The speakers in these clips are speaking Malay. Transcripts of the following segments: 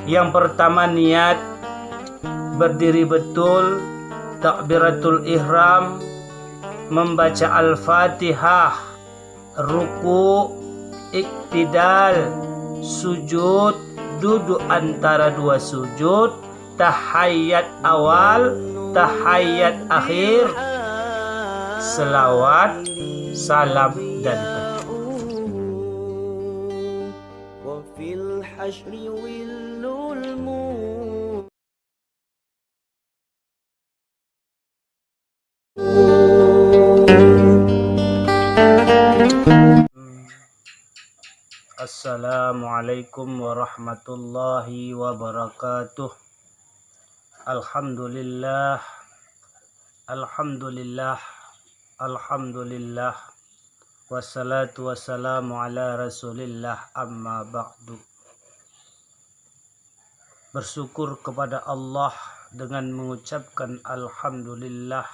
Yang pertama niat berdiri betul, takbiratul ihram, membaca al-fatihah, ruku, iktidal, sujud, duduk antara dua sujud, tahiyat awal, tahiyat akhir, selawat, salam dan Assalamualaikum warahmatullahi wabarakatuh. Alhamdulillah, alhamdulillah, alhamdulillah. Wassalatu wassalamu ala rasulillah, amma ba'du. Bersyukur kepada Allah dengan mengucapkan alhamdulillah.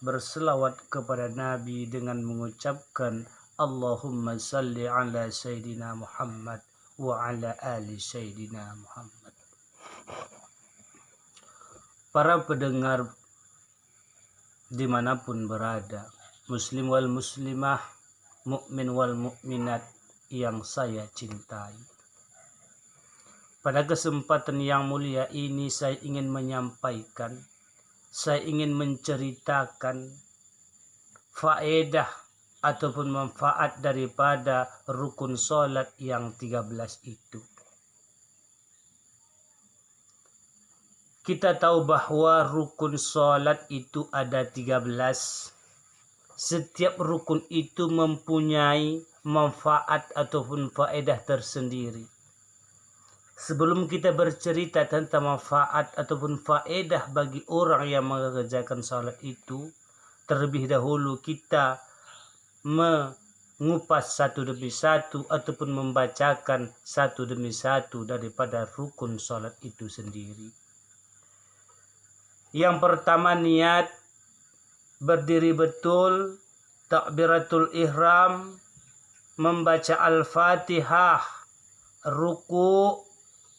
Berselawat kepada Nabi dengan mengucapkan Allahumma salli ala Sayyidina Muhammad wa ala ali Sayyidina Muhammad. Para pendengar dimanapun berada, muslim wal muslimah, mukmin wal mukminat yang saya cintai. Pada kesempatan yang mulia ini saya ingin menyampaikan, saya ingin menceritakan faedah ataupun manfaat daripada rukun salat yang 13 itu. Kita tahu bahwa rukun salat itu ada 13. Setiap rukun itu mempunyai manfaat ataupun faedah tersendiri. Sebelum kita bercerita tentang manfaat ataupun faedah bagi orang yang mengerjakan salat itu, terlebih dahulu kita mengupas satu demi satu ataupun membacakan satu demi satu daripada rukun salat itu sendiri. Yang pertama niat berdiri betul, takbiratul ihram, membaca al-fatihah, ruku,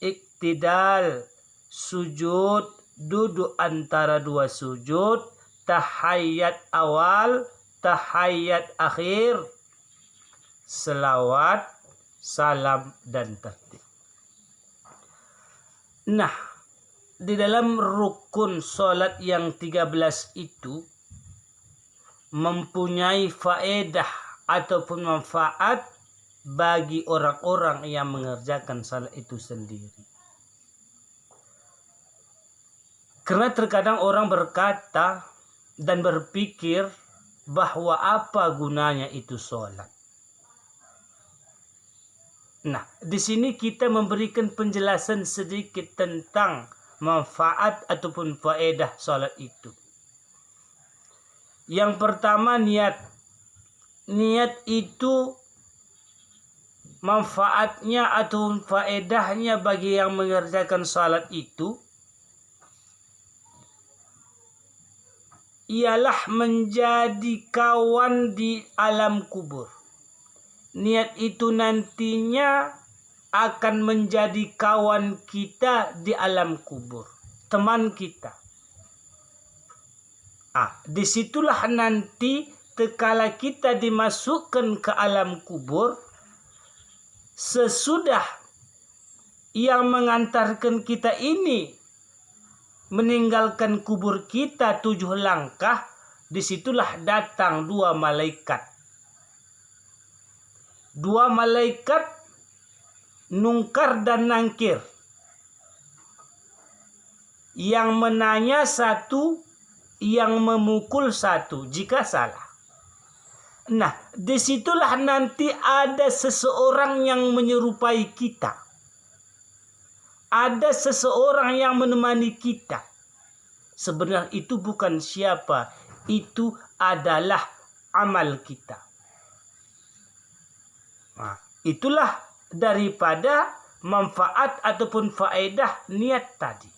iktidal, sujud, duduk antara dua sujud, tahiyat awal, tahiyat akhir, selawat, salam dan tertib. Nah, di dalam rukun salat yang 13 itu mempunyai faedah ataupun manfaat bagi orang-orang yang mengerjakan salat itu sendiri. Karena terkadang orang berkata dan berpikir bahwa apa gunanya itu sholat. Nah, di sini kita memberikan penjelasan sedikit tentang manfaat ataupun faedah sholat itu. Yang pertama niat. Niat itu manfaatnya atau faedahnya bagi yang mengerjakan sholat itu ialah menjadi kawan di alam kubur. Niat itu nantinya akan menjadi kawan kita di alam kubur, teman kita. Disitulah nanti tekala kita dimasukkan ke alam kubur, sesudah yang mengantarkan kita ini meninggalkan kubur kita 7 langkah, disitulah datang 2 malaikat. 2 malaikat Munkar dan Nakir. Yang menanya satu, yang memukul satu jika salah. Nah, disitulah nanti ada seseorang yang menyerupai kita. Ada seseorang yang menemani kita. Sebenarnya itu bukan siapa, itu adalah amal kita. Nah, itulah daripada manfaat ataupun faedah niat tadi.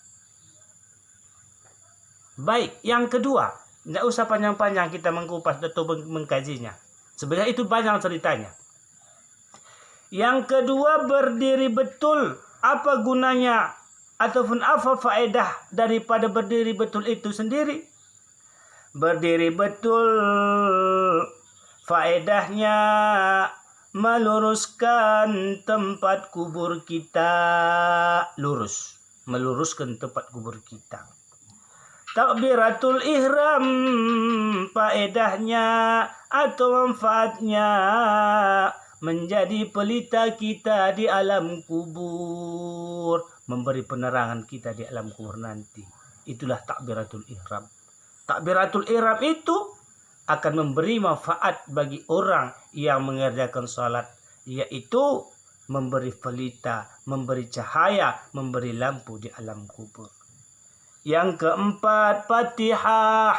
Baik, yang kedua, tidak usah panjang-panjang kita mengupas atau mengkajinya. Sebenarnya itu banyak ceritanya. Yang kedua, berdiri betul. Apa gunanya ataupun apa faedah daripada berdiri betul itu sendiri? Berdiri betul faedahnya meluruskan tempat kubur kita. Meluruskan tempat kubur kita. Takbiratul ihram faedahnya atau manfaatnya menjadi pelita kita di alam kubur, memberi penerangan kita di alam kubur nanti. Itulah takbiratul ihram. Takbiratul ihram itu akan memberi manfaat bagi orang yang mengerjakan salat, yaitu memberi pelita, memberi cahaya, memberi lampu di alam kubur. Yang keempat, Fatihah.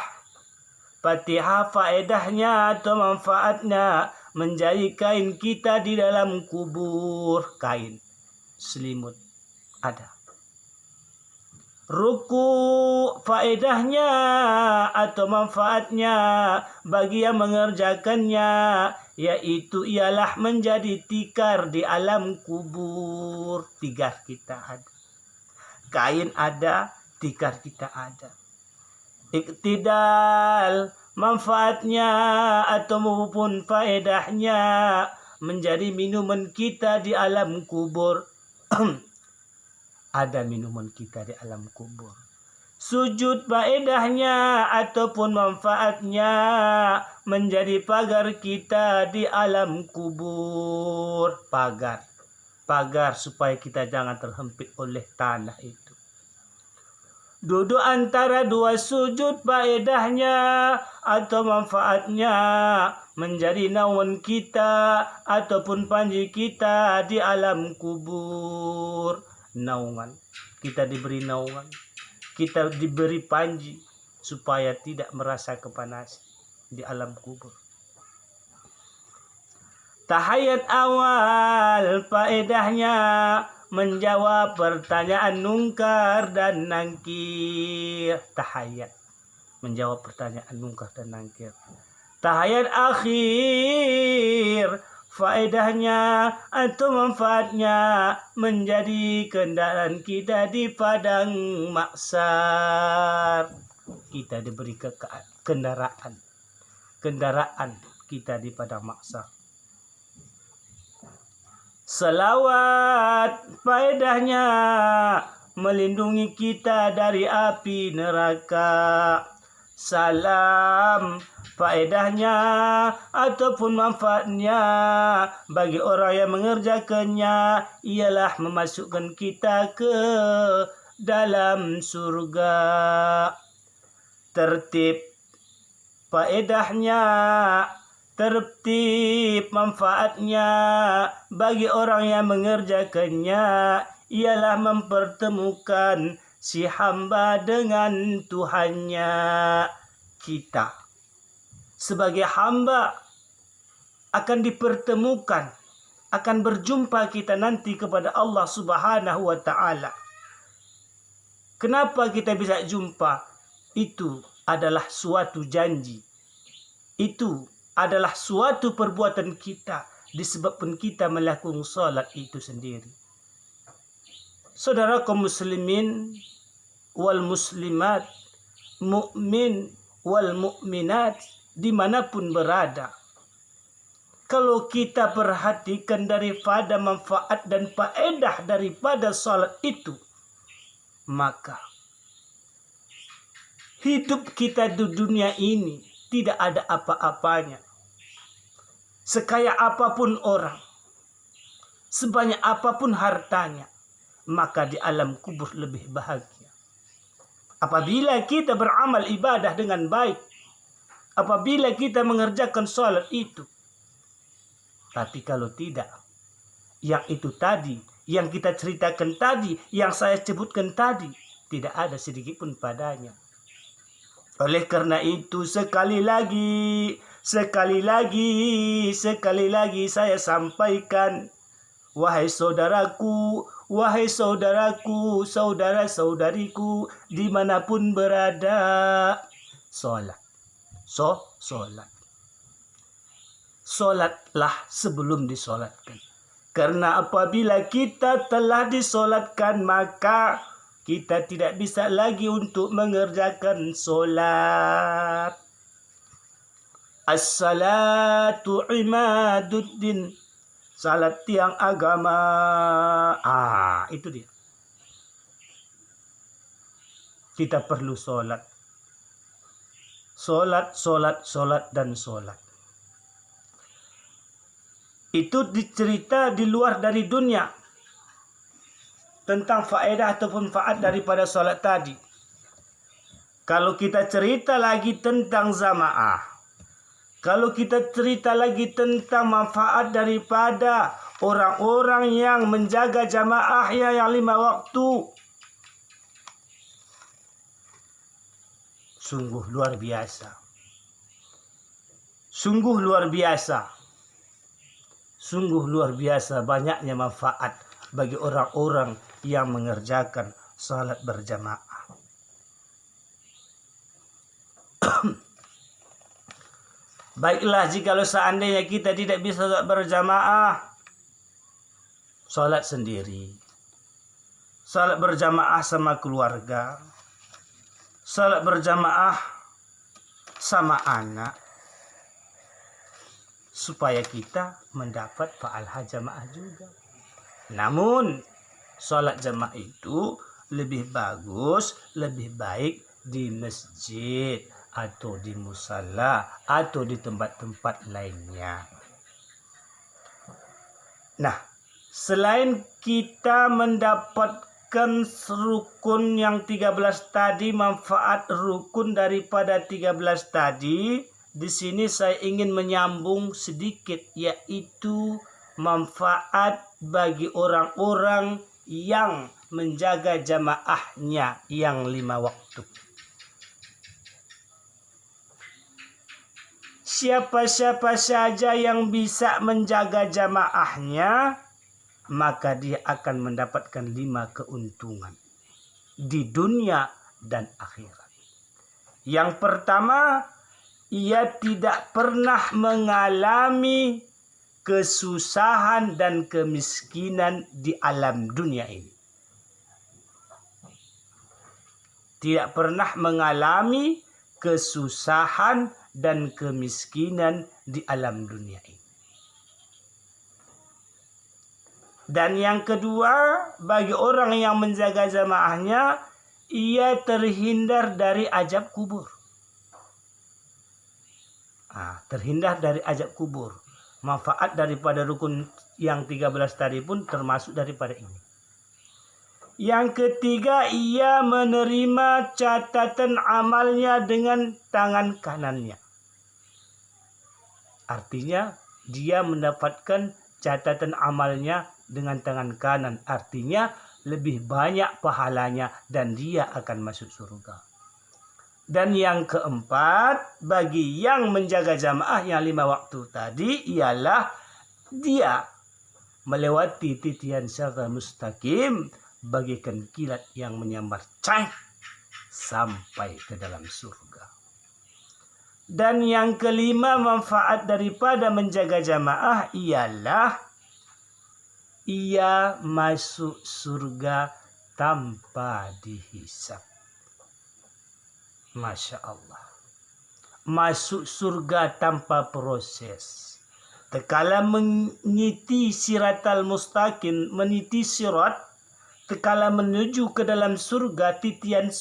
Fatihah faedahnya atau manfaatnya menjadi kain kita di dalam kubur. Kain, selimut ada. Ruku faedahnya atau manfaatnya bagi yang mengerjakannya, yaitu ialah menjadi tikar di alam kubur. Tikar kita ada. Kain ada, tikar kita ada. Iktidal manfaatnya atau maupun faedahnya menjadi minuman kita di alam kubur. Ada minuman kita di alam kubur. Sujud faedahnya ataupun manfaatnya menjadi pagar kita di alam kubur. Pagar supaya kita jangan terhempit oleh tanah itu. Duduk antara dua sujud faedahnya atau manfaatnya menjadi naungan kita ataupun panji kita di alam kubur. Naungan, kita diberi naungan, kita diberi panji supaya tidak merasa kepanasan di alam kubur. Tahiyat awal faedahnya menjawab pertanyaan nungkar dan nangkir. Tahiyat menjawab pertanyaan nungkar dan nangkir. Tahiyat akhir faedahnya atau manfaatnya menjadi kendaraan kita di padang mahsyar. Kita diberi kendaraan kita di padang mahsyar. Selawat faedahnya melindungi kita dari api neraka. Salam faedahnya ataupun manfaatnya bagi orang yang mengerjakannya ialah memasukkan kita ke dalam surga. Tertib faedahnya, tertib manfaatnya bagi orang yang mengerjakannya ialah mempertemukan si hamba dengan Tuhannya. Kita sebagai hamba akan dipertemukan, akan berjumpa kita nanti kepada Allah Subhanahu wa Ta'ala. Kenapa kita bisa jumpa? Itu adalah suatu janji. Itu adalah suatu perbuatan kita disebabkan kita melakukan salat itu sendiri. Saudara kaum muslimin wal muslimat, mukmin wal mukminat dimanapun berada, kalau kita perhatikan daripada manfaat dan faedah daripada salat itu, maka hidup kita di dunia ini tidak ada apa-apanya. Sekaya apapun orang, sebanyak apapun hartanya, maka di alam kubur lebih bahagia. Apabila kita beramal ibadah dengan baik, apabila kita mengerjakan salat itu. Tapi kalau tidak, yang itu tadi, yang kita ceritakan tadi, yang saya sebutkan tadi, tidak ada sedikit pun padanya. Oleh karena itu sekali lagi saya sampaikan, wahai saudaraku, saudara-saudariku, dimanapun berada, salat. Salatlah sebelum disolatkan. Karena apabila kita telah disolatkan, maka kita tidak bisa lagi untuk mengerjakan solat. As-salatu imaduddin, salat tiang agama. Itu dia. Kita perlu solat. Solat, solat, solat, dan solat. Itu dicerita di luar dari dunia tentang faedah ataupun faat daripada solat tadi. Kalau kita cerita lagi tentang jamaah, kalau kita cerita lagi tentang manfaat daripada orang-orang yang menjaga jamaahnya yang 5 waktu, sungguh luar biasa. Sungguh luar biasa. Sungguh luar biasa banyaknya manfaat bagi orang-orang yang mengerjakan salat berjamaah. Baiklah, jikalau seandainya kita tidak bisa salat berjamaah, salat sendiri. Salat berjamaah sama keluarga. Salat berjamaah sama anak. Supaya kita mendapat pahala jamaah juga. Namun, salat jamaah itu lebih bagus, lebih baik di masjid atau di musala atau di tempat-tempat lainnya. Nah, selain kita mendapatkan rukun yang 13 tadi, manfaat rukun daripada 13 tadi, di sini saya ingin menyambung sedikit, yaitu manfaat bagi orang-orang yang menjaga jamaahnya yang 5 waktu. Siapa-siapa saja yang bisa menjaga jamaahnya, maka dia akan mendapatkan 5 keuntungan di dunia dan akhirat. Yang pertama, ia tidak pernah mengalami kesusahan dan kemiskinan di alam dunia ini. Tidak pernah mengalami kesusahan dan kemiskinan di alam dunia ini. Dan yang kedua, bagi orang yang menjaga jamaahnya, ia terhindar dari azab kubur. Terhindar dari azab kubur. Manfaat daripada rukun yang 13 tadi pun termasuk daripada ini. Yang ketiga, ia menerima catatan amalnya dengan tangan kanannya. Artinya, dia mendapatkan catatan amalnya dengan tangan kanan. Artinya, lebih banyak pahalanya dan dia akan masuk surga. Dan yang keempat, bagi yang menjaga jamaah yang 5 waktu tadi, ialah dia melewati titian sirata mustaqim bagaikan kilat yang menyambar sampai ke dalam surga. Dan yang kelima, manfaat daripada menjaga jamaah ialah ia masuk surga tanpa dihisab. Masya Allah. Masuk surga tanpa proses. Tekala meniti siratal mustaqim, meniti sirat, tekala menuju ke dalam surga, titian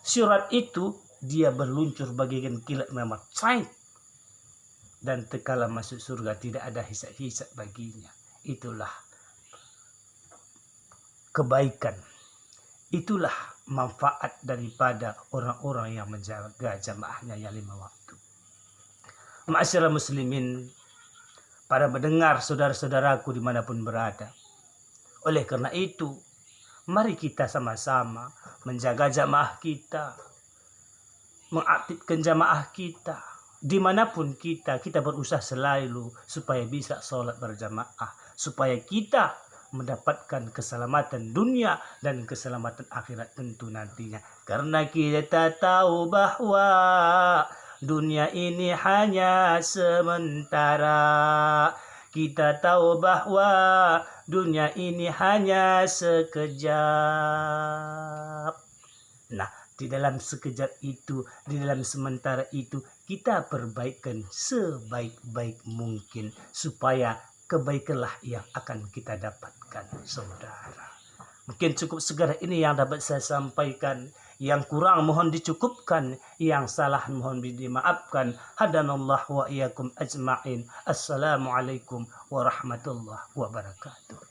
sirat itu, dia berluncur bagaikan kilat menyambar. Dan tekala masuk surga tidak ada hisab-hisab baginya. Itulah kebaikan. Itulah manfaat daripada orang-orang yang menjaga jamaahnya yang 5 waktu. Ma'asyiral muslimin, para pendengar, saudara-saudaraku dimanapun berada. Oleh karena itu, mari kita sama-sama menjaga jamaah kita, mengaktifkan jamaah kita. Dimanapun kita berusaha selalu supaya bisa sholat berjamaah, supaya kita mendapatkan keselamatan dunia dan keselamatan akhirat tentu nantinya. Karena kita tahu bahwa dunia ini hanya sementara. Kita tahu bahwa dunia ini hanya sekejap. Nah, di dalam sekejap itu, di dalam sementara itu, kita perbaikan sebaik-baik mungkin supaya kebaikanlah yang akan kita dapatkan, saudara. Mungkin cukup segera ini yang dapat saya sampaikan. Yang kurang mohon dicukupkan, yang salah mohon dimaafkan. Hadanallah wa iyyakum ajma'in. Assalamualaikum warahmatullahi wabarakatuh.